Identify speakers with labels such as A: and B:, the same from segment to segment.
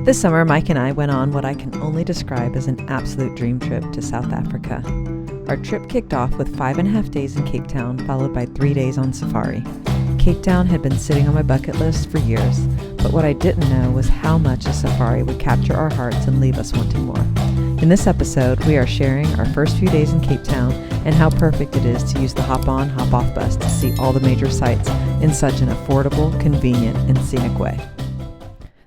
A: This summer, Mike and I went on what I can only describe as an absolute dream trip to South Africa. Our trip kicked off with 5.5 days in Cape Town, followed by 3 days on safari. Cape Town had been sitting on my bucket list for years, but what I didn't know was how much a safari would capture our hearts and leave us wanting more. In this episode, we are sharing our first few days in Cape Town and how perfect it is to use the hop-on, hop-off bus to see all the major sites in such an affordable, convenient, and scenic way.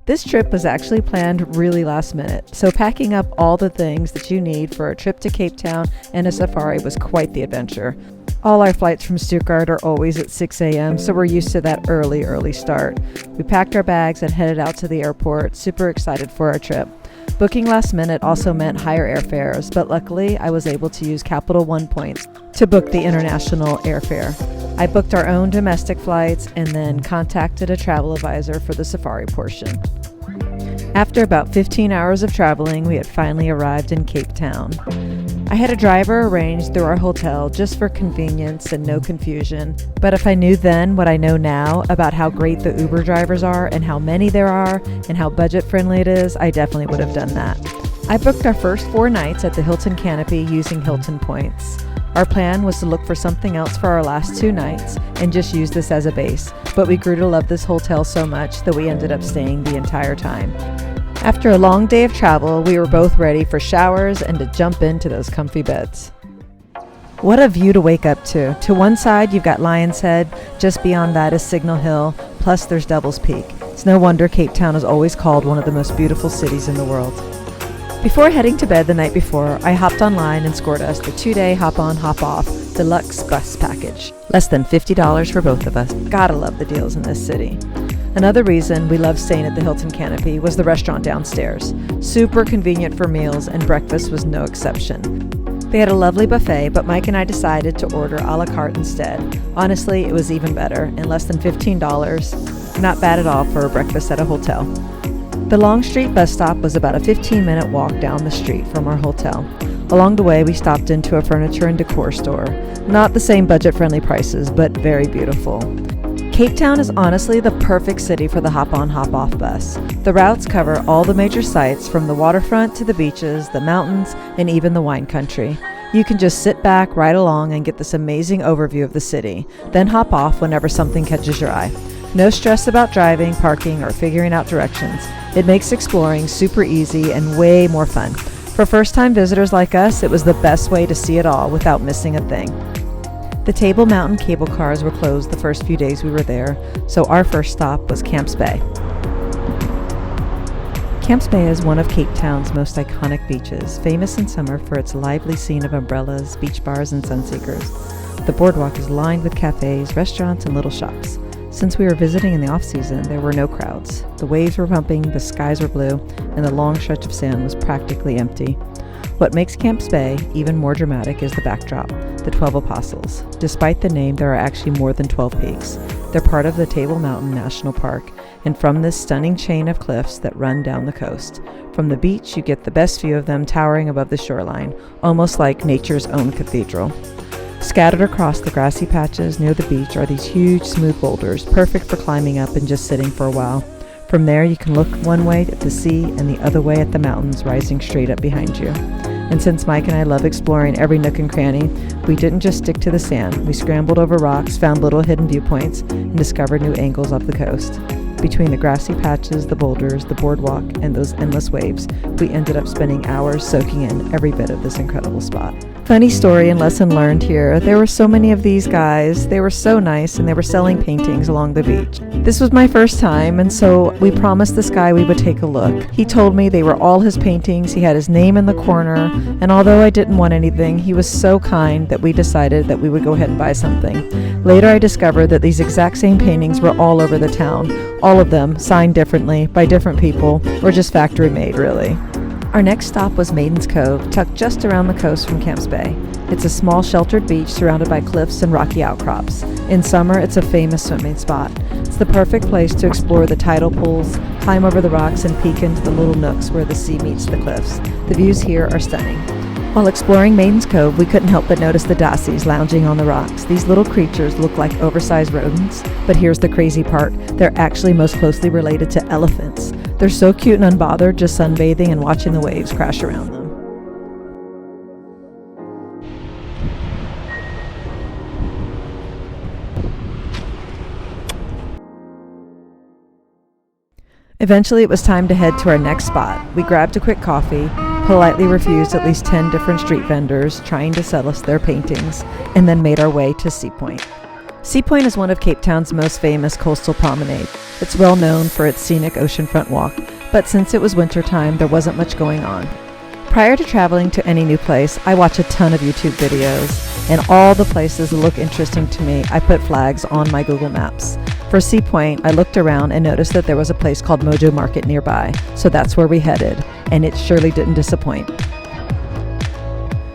A: This trip was actually planned really last minute, so packing up all the things that you need for a trip to Cape Town and a safari was quite the adventure. All our flights from Stuttgart are always at 6 a.m., so we're used to that early start. We packed our bags and headed out to the airport, super excited for our trip. Booking last minute also meant higher airfares, but luckily I was able to use Capital One points to book the international airfare. I booked our own domestic flights and then contacted a travel advisor for the safari portion. After about 15 hours of traveling, we had finally arrived in Cape Town. I had a driver arranged through our hotel just for convenience and no confusion, but if I knew then what I know now about how great the Uber drivers are and how many there are and how budget friendly it is, I definitely would have done that. I booked our first 4 nights at the Hilton Canopy using Hilton points. Our plan was to look for something else for our last 2 nights and just use this as a base, but we grew to love this hotel so much that we ended up staying the entire time. After a long day of travel, we were both ready for showers and to jump into those comfy beds. What a view to wake up to. To one side, you've got Lion's Head, just beyond that is Signal Hill, plus there's Devil's Peak. It's no wonder Cape Town is always called one of the most beautiful cities in the world. Before heading to bed the night before, I hopped online and scored us the 2-day hop-on, hop-off deluxe bus package. Less than $50 for both of us. Gotta love the deals in this city. Another reason we loved staying at the Hilton Canopy was the restaurant downstairs. Super convenient for meals, and breakfast was no exception. They had a lovely buffet, but Mike and I decided to order a la carte instead. Honestly, it was even better, and less than $15. Not bad at all for a breakfast at a hotel. The Long Street bus stop was about a 15-minute walk down the street from our hotel. Along the way, we stopped into a furniture and decor store. Not the same budget-friendly prices, but very beautiful. Cape Town is honestly the perfect city for the hop-on, hop-off bus. The routes cover all the major sites from the waterfront to the beaches, the mountains, and even the wine country. You can just sit back, ride along, and get this amazing overview of the city, then hop off whenever something catches your eye. No stress about driving, parking, or figuring out directions. It makes exploring super easy and way more fun. For first-time visitors like us, it was the best way to see it all without missing a thing. The Table Mountain cable cars were closed the first few days we were there, so our first stop was Camps Bay. Camps Bay is one of Cape Town's most iconic beaches, famous in summer for its lively scene of umbrellas, beach bars, and sunseekers. The boardwalk is lined with cafes, restaurants, and little shops. Since we were visiting in the off-season, there were no crowds. The waves were pumping, the skies were blue, and the long stretch of sand was practically empty. What makes Camps Bay even more dramatic is the backdrop, the 12 Apostles. Despite the name, there are actually more than 12 peaks. They're part of the Table Mountain National Park, and from this stunning chain of cliffs that run down the coast. From the beach, you get the best view of them towering above the shoreline, almost like nature's own cathedral. Scattered across the grassy patches near the beach are these huge, smooth boulders, perfect for climbing up and just sitting for a while. From there, you can look one way at the sea and the other way at the mountains rising straight up behind you. And since Mike and I love exploring every nook and cranny, we didn't just stick to the sand. We scrambled over rocks, found little hidden viewpoints, and discovered new angles off the coast. Between the grassy patches, the boulders, the boardwalk, and those endless waves, we ended up spending hours soaking in every bit of this incredible spot. Funny story and lesson learned here. There were so many of these guys. They were so nice, and they were selling paintings along the beach. This was my first time, and so we promised this guy we would take a look. He told me they were all his paintings. He had his name in the corner, and although I didn't want anything, he was so kind that we decided that we would go ahead and buy something. Later, I discovered that these exact same paintings were all over the town. All of them signed differently by different people, or just factory made, really. Our next stop was Maiden's Cove, tucked just around the coast from Camps Bay. It's a small sheltered beach surrounded by cliffs and rocky outcrops. In summer, it's a famous swimming spot. It's the perfect place to explore the tidal pools, climb over the rocks, and peek into the little nooks where the sea meets the cliffs. The views here are stunning. While exploring Maiden's Cove, we couldn't help but notice the dassies lounging on the rocks. These little creatures look like oversized rodents, but here's the crazy part. They're actually most closely related to elephants. They're so cute and unbothered, just sunbathing and watching the waves crash around them. Eventually, it was time to head to our next spot. We grabbed a quick coffee, politely refused at least 10 different street vendors trying to sell us their paintings, and then made our way to Sea Point. Sea Point is one of Cape Town's most famous coastal promenades. It's well known for its scenic oceanfront walk, but since it was wintertime, there wasn't much going on. Prior to traveling to any new place, I watch a ton of YouTube videos, and all the places that look interesting to me, I put flags on my Google Maps. For Sea Point, I looked around and noticed that there was a place called Mojo Market nearby, so that's where we headed, and it surely didn't disappoint.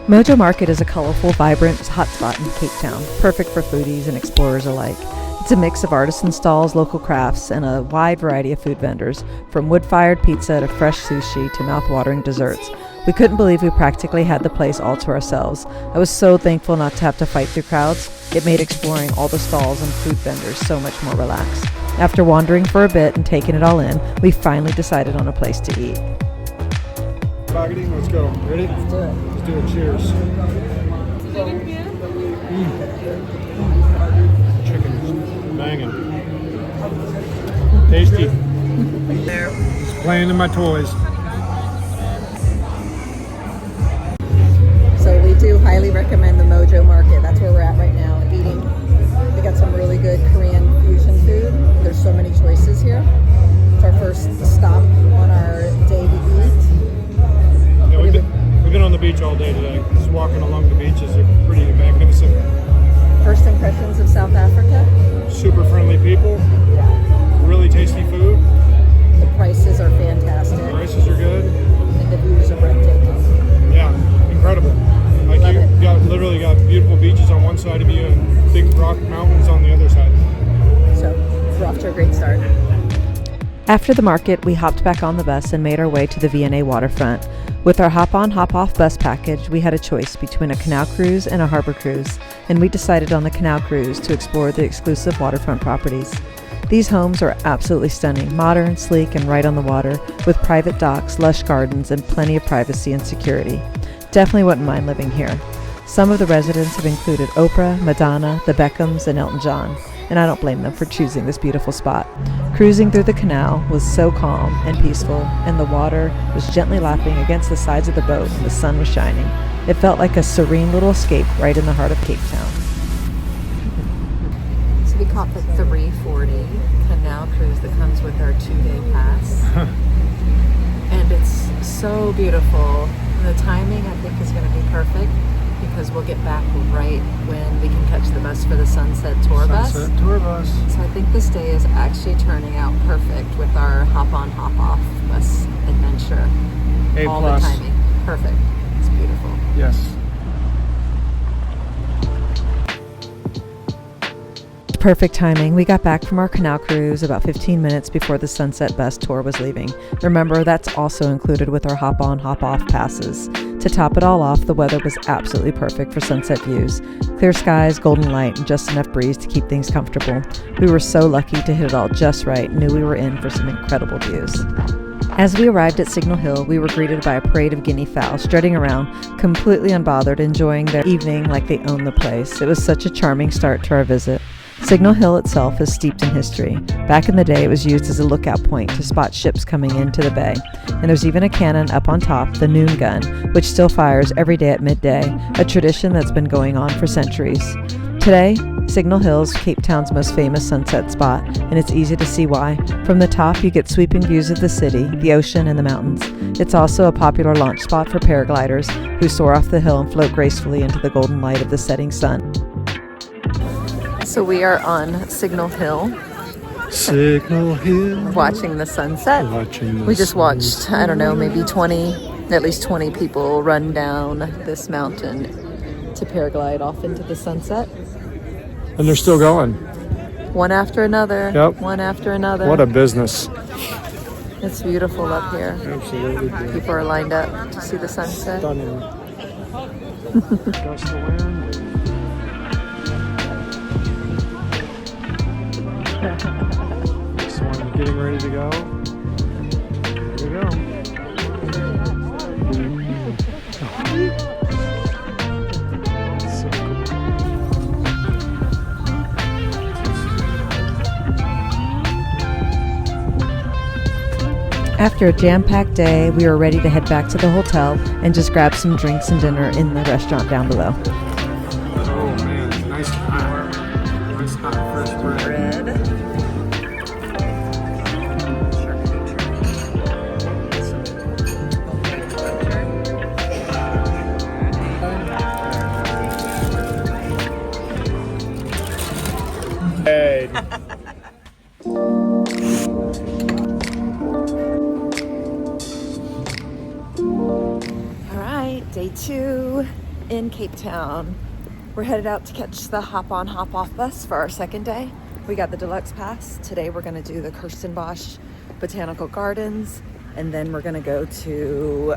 A: Mojo Market is a colorful, vibrant hotspot in Cape Town, perfect for foodies and explorers alike. It's a mix of artisan stalls, local crafts, and a wide variety of food vendors, from wood-fired pizza to fresh sushi to mouth-watering desserts. We couldn't believe we practically had the place all to ourselves. I was so thankful not to have to fight through crowds. It made exploring all the stalls and food vendors so much more relaxed. After wandering for a bit and taking it all in, we finally decided on a place to eat.
B: Targeting, let's go. Ready?
A: Let's do it.
B: Let's do it. Cheers. Chicken banging. Tasty. Just playing in my toys.
A: So we do highly recommend the Mojo Market. That's where we're at right now, eating. They got some really good Korean fusion food. There's so many choices here. It's our first stop on our day to eat.
B: Yeah, we've been on the beach all day today. Just walking along the beaches are pretty magnificent.
A: First impressions of South Africa?
B: Super friendly people.
A: Yeah.
B: Really tasty food.
A: The prices are fantastic.
B: The prices are good.
A: And the views are breathtaking.
B: Yeah, incredible. Like literally got beautiful beaches on one side of you and big rock mountains on the other side.
A: So we're off to a great start. After the market, we hopped back on the bus and made our way to the V&A Waterfront. With our hop-on, hop-off bus package, we had a choice between a canal cruise and a harbor cruise, and we decided on the canal cruise to explore the exclusive waterfront properties. These homes are absolutely stunning, modern, sleek, and right on the water, with private docks, lush gardens, and plenty of privacy and security. Definitely wouldn't mind living here. Some of the residents have included Oprah, Madonna, the Beckhams, and Elton John, and I don't blame them for choosing this beautiful spot. Cruising through the canal was so calm and peaceful, and the water was gently lapping against the sides of the boat and the sun was shining. It felt like a serene little escape right in the heart of Cape Town. So we caught the 340 canal cruise that comes with our 2-day pass. And it's so beautiful. And the timing, I think, is going to be perfect because we'll get back right when we can catch the bus for the Sunset Tour Bus.
B: Sunset Tour Bus.
A: So I think this day is actually turning out perfect with our hop-on, hop-off bus adventure.
B: A+.
A: All the timing. Perfect. It's beautiful.
B: Yes.
A: Perfect timing. We got back from our canal cruise about 15 minutes before the Sunset Bus tour was leaving. Remember, that's also included with our hop-on, hop-off passes. To top it all off, the weather was absolutely perfect for sunset views. Clear skies, golden light, and just enough breeze to keep things comfortable. We were so lucky to hit it all just right and knew we were in for some incredible views. As we arrived at Signal Hill, we were greeted by a parade of guinea fowl strutting around, completely unbothered, enjoying their evening like they owned the place. It was such a charming start to our visit. Signal Hill itself is steeped in history. Back in the day, it was used as a lookout point to spot ships coming into the bay. And there's even a cannon up on top, the noon gun, which still fires every day at midday, a tradition that's been going on for centuries. Today, Signal Hill is Cape Town's most famous sunset spot, and it's easy to see why. From the top, you get sweeping views of the city, the ocean, and the mountains. It's also a popular launch spot for paragliders who soar off the hill and float gracefully into the golden light of the setting sun. So we are on Signal Hill.
B: Signal Hill.
A: Watching the sunset. We just watched, I don't know, maybe at least 20 people run down this mountain to paraglide off into the sunset.
B: And they're still going.
A: One after another.
B: Yep.
A: One after another.
B: What a business.
A: It's beautiful up here.
B: Absolutely beautiful.
A: People are lined up to see the sunset.
B: Stunning. Gust of wind. This one getting ready to go. Here we go. So cool.
A: After a jam-packed day, we were ready to head back to the hotel and just grab some drinks and dinner in the restaurant down below.
B: Oh man, nice hot fresh bread. Hey.
A: Day 2 in Cape Town. We're headed out to catch the hop-on, hop-off bus for our second day. We got the deluxe pass. Today we're gonna do the Kirstenbosch Botanical Gardens, and then we're gonna go to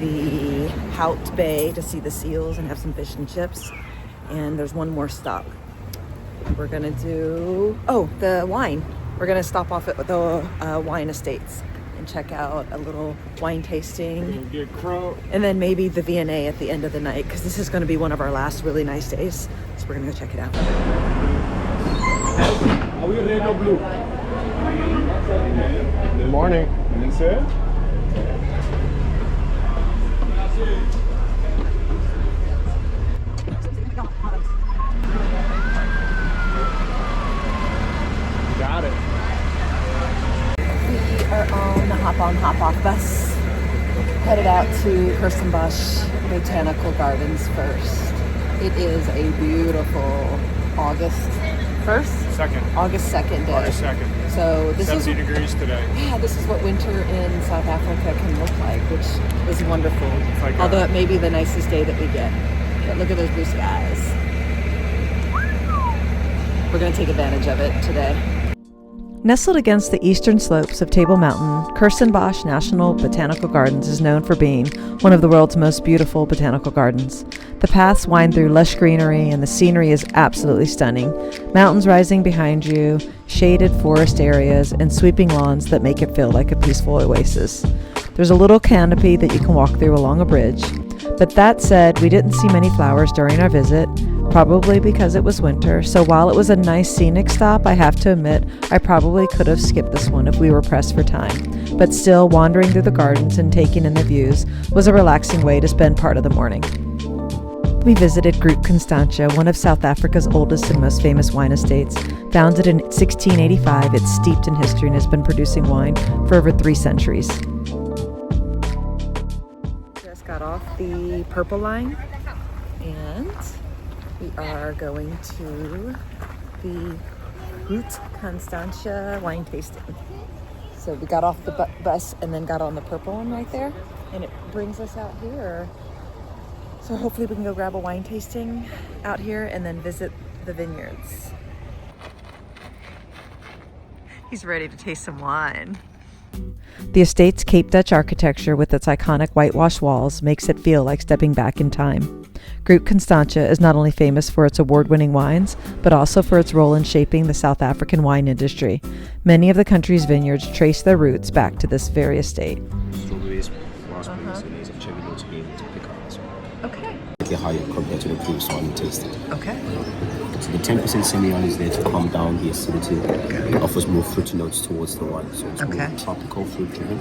A: the Hout Bay to see the seals and have some fish and chips. And there's one more stop. We're gonna do, the wine. We're gonna stop off at the wine estates and check out a little wine tasting,
B: Get crow.
A: and then maybe the V&A at the end of the night, because this is going to be one of our last really nice days. So we're going to go check it out.
B: Are we red or blue? Good morning. And sir? Got it.
A: We are on the hop-on, hop-off bus, headed out to Kirstenbosch Botanical Gardens first. It is a beautiful August 1st?
B: Second.
A: August 2nd day.
B: August 2nd.
A: So this
B: 70
A: is,
B: degrees today.
A: yeah, this is what winter in South Africa can look like, which is wonderful.
B: Like
A: Although it may be the nicest day that we get. But look at those blue skies. We're going to take advantage of it today. Nestled against the eastern slopes of Table Mountain, Kirstenbosch National Botanical Gardens is known for being one of the world's most beautiful botanical gardens. The paths wind through lush greenery and the scenery is absolutely stunning. Mountains rising behind you, shaded forest areas, and sweeping lawns that make it feel like a peaceful oasis. There's a little canopy that you can walk through along a bridge. But that said, we didn't see many flowers during our visit, probably because it was winter, so while it was a nice scenic stop, I have to admit I probably could have skipped this one if we were pressed for time. But still, wandering through the gardens and taking in the views was a relaxing way to spend part of the morning. We visited Groot, Constantia, one of South Africa's oldest and most famous wine estates. Founded in 1685, it's steeped in history and has been producing wine for over 3 centuries. Just got off the Purple Line and we are going to the Groot Constantia wine tasting. So we got off the bus and then got on the purple one right there, and it brings us out here. So hopefully we can go grab a wine tasting out here and then visit the vineyards. He's ready to taste some wine. The estate's Cape Dutch architecture with its iconic whitewashed walls makes it feel like stepping back in time. Groot Constantia is not only famous for its award-winning wines, but also for its role in shaping the South African wine industry. Many of the country's vineyards trace their roots back to this very estate.
C: Strawberries, raspberries, and there's a cherry note to be able to pick up as well.
A: Okay.
C: Slightly higher compared to the previous one you tasted.
A: Okay.
C: So the 10% Semillon is there to calm down the acidity. It offers more fruity notes towards the wine, so it's
A: Okay.
C: more tropical fruit driven.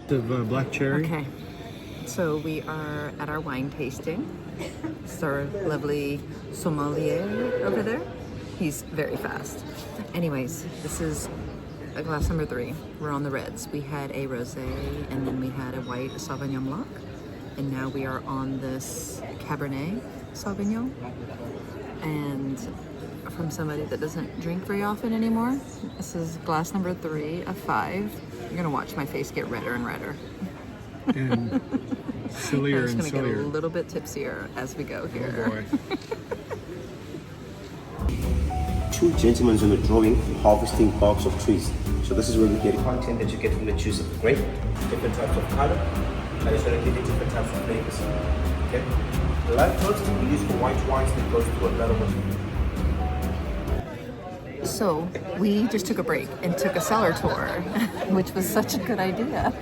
B: The black cherry.
A: Okay. So we are at our wine tasting. It's our lovely sommelier over there. He's very fast. Anyways, this is glass number 3. We're on the reds. We had a rosé and then we had a white Sauvignon Blanc. And now we are on this Cabernet Sauvignon. And from somebody that doesn't drink very often anymore, this is glass number 3 of 5. You're gonna watch my face get redder and redder.
B: And sillier
A: I'm
B: and
A: just gonna get a
B: sillier.
A: little bit tipsier as we go here.
B: Oh boy.
C: 2 gentlemen on the drawing harvesting barks of trees. So this is where we get content that you get from the juice of the grape, different types of color, and it's going to give you different types of flavors. Okay. The live toast we use for white wines that goes through a better one.
A: So we just took a break and took a cellar tour, which was such a good idea.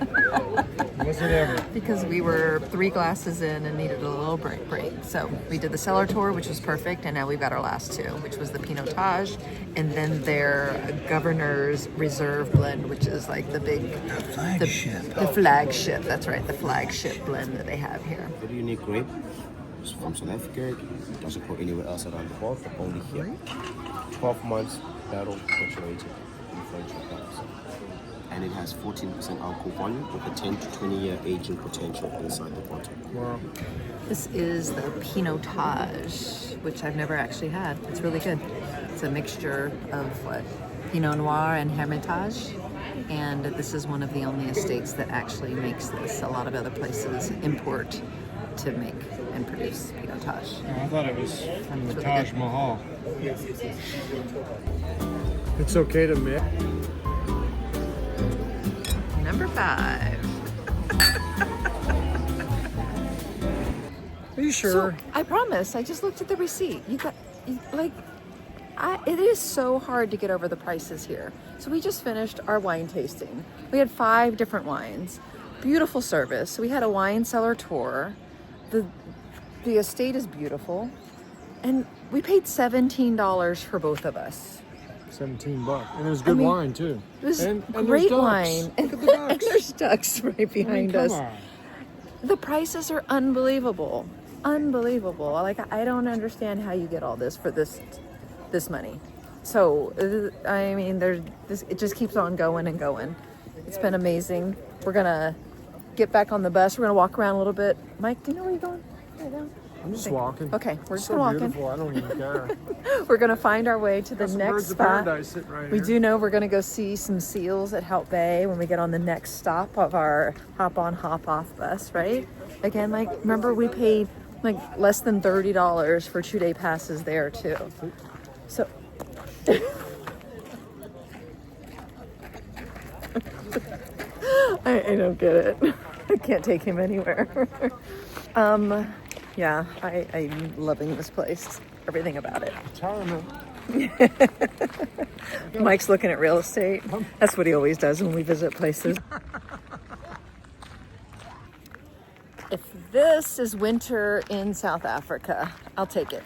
B: Was it ever?
A: Because we were 3 glasses in and needed a little break. So we did the cellar tour, which was perfect, and now we've got our last 2, which was the Pinotage and then their Governor's Reserve blend, which is like the big the flagship. That's right, the flagship blend that they have here.
C: Very unique grape. It's from South Africa. It doesn't grow anywhere else around the world, but only here. 12 months barrel maturated in French barrels. And it has 14% alcohol volume with a 10 to 20 year aging potential inside the bottle.
B: Wow.
A: This is the Pinotage, which I've never actually had. It's really good. It's a mixture of what? Pinot Noir and Hermitage. And this is one of the only estates that actually makes this. A lot of other places import to make and produce Pinotage.
B: Oh, I thought it was from the
A: It's really
B: Taj
A: good.
B: Mahal. It's okay to mix.
A: Number 5.
B: Are you sure?
A: So, I promise. I just looked at the receipt. It is so hard to get over the prices here. So we just finished our wine tasting. We had 5 different wines. Beautiful service. We had a wine cellar tour. The estate is beautiful. And we paid $17 for both of us.
B: $17. And it was good wine too.
A: It was
B: and
A: great
B: there's ducks.
A: wine.
B: Look at the ducks.
A: And there's ducks right behind
B: come
A: us.
B: on.
A: The prices are unbelievable. Unbelievable. Like, I don't understand how you get all this for this money. So, I mean, it just keeps on going and going. It's been amazing. We're gonna get back on the bus. We're gonna walk around a little bit. Mike, do you know where you're going? Right now?
B: I'm just walking.
A: Okay, we're just
B: so
A: walking.
B: beautiful. I don't even care.
A: We're gonna find our way to the
B: Got some
A: next
B: birds of
A: spot.
B: paradise sitting right
A: We
B: here.
A: do know we're gonna go see some seals at Hout Bay when we get on the next stop of our hop on, hop off bus, right? Again, like, remember we paid like less than $30 for 2-day passes there too. So I don't get it. I can't take him anywhere. Yeah, I'm loving this place. Everything about it.
B: Retirement.
A: Mike's looking at real estate. That's what he always does when we visit places. If this is winter in South Africa, I'll take it.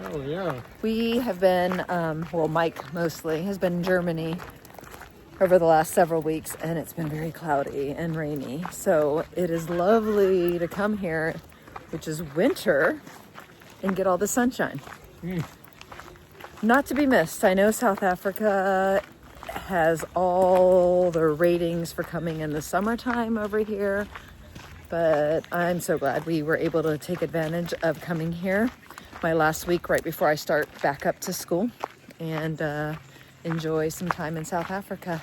B: Oh yeah.
A: We have been, Mike mostly has been in Germany over the last several weeks, and it's been very cloudy and rainy. So it is lovely to come here, which is winter, and get all the sunshine. Not to be missed. I know South Africa has all the ratings for coming in the summertime over here, but I'm so glad we were able to take advantage of coming here my last week right before I start back up to school and enjoy some time in South Africa.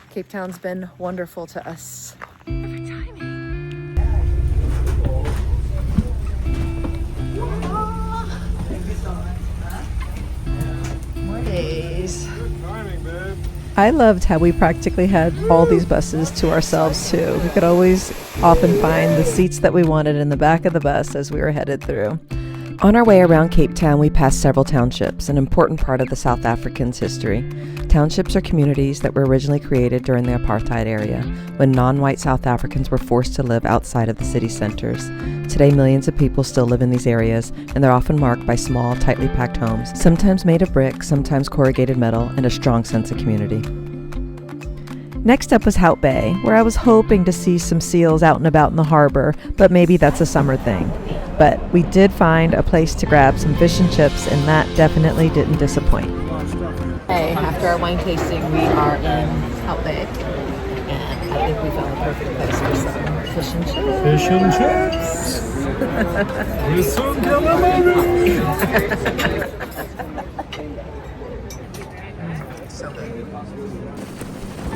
A: Cape Town's been wonderful to us. Perfect timing. More days.
B: Good timing, babe.
A: I loved how we practically had all these buses to ourselves too. We could always often find the seats that we wanted in the back of the bus as we were headed through. On our way around Cape Town, we passed several townships, an important part of the South Africans' history. Townships are communities that were originally created during the apartheid era, when non-white South Africans were forced to live outside of the city centers. Today, millions of people still live in these areas, and they're often marked by small, tightly packed homes, sometimes made of brick, sometimes corrugated metal, and a strong sense of community. Next up was Hout Bay, where I was hoping to see some seals out and about in the harbor, but maybe that's a summer thing. But we did find a place to grab some fish and chips, and that definitely didn't disappoint. Hey, after our wine tasting, we are in Hout Bay, and I think we found the perfect place for some fish and chips.
B: Fish and chips. With some calamari.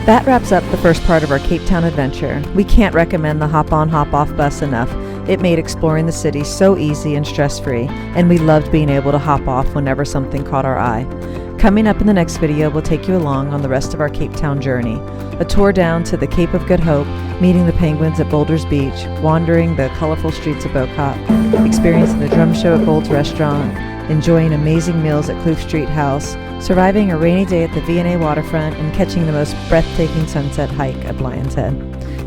A: That wraps up the first part of our Cape Town adventure. We can't recommend the hop-on, hop-off bus enough. It made exploring the city so easy and stress-free, and we loved being able to hop off whenever something caught our eye. Coming up in the next video, we'll take you along on the rest of our Cape Town journey. A tour down to the Cape of Good Hope, meeting the penguins at Boulders Beach, wandering the colorful streets of Bocop, experiencing the drum show at Gold's Restaurant, enjoying amazing meals at Kloof Street House, surviving a rainy day at the V&A Waterfront, and catching the most breathtaking sunset hike at Lion's Head.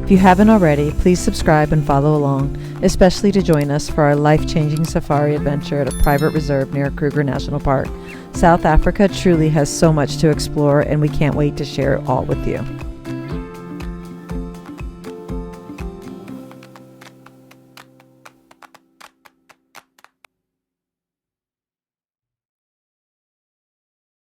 A: If you haven't already, please subscribe and follow along, especially to join us for our life-changing safari adventure at a private reserve near Kruger National Park. South Africa truly has so much to explore, and we can't wait to share it all with you.